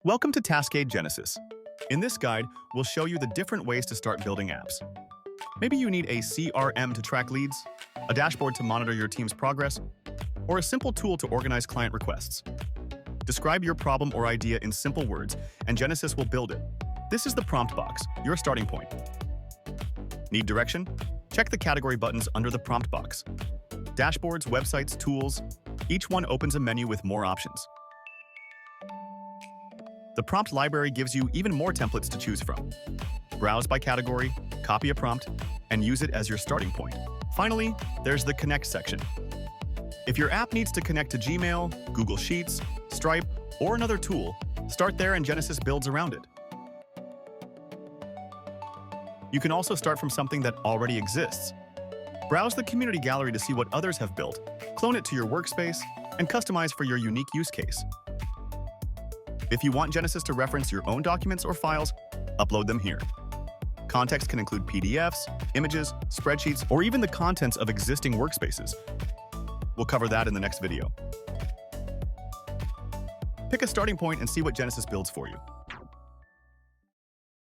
Welcome to Taskade Genesis. In this guide, we'll show you the different ways to start building apps. Maybe you need a CRM to track leads, a dashboard to monitor your team's progress, or a simple tool to organize client requests. Describe your problem or idea in simple words, and Genesis will build it. This is the prompt box, your starting point. Need direction? Check the category buttons under the prompt box. Dashboards, websites, tools, each one opens a menu with more options. The prompt library gives you even more templates to choose from. Browse by category, copy a prompt, and use it as your starting point. Finally, there's the Connect section. If your app needs to connect to Gmail, Google Sheets, Stripe, or another tool, start there and Genesis builds around it. You can also start from something that already exists. Browse the community gallery to see what others have built, clone it to your workspace, and customize for your unique use case. If you want Genesis to reference your own documents or files, upload them here. Context can include PDFs, images, spreadsheets, or even the contents of existing workspaces. We'll cover that in the next video. Pick a starting point and see what Genesis builds for you.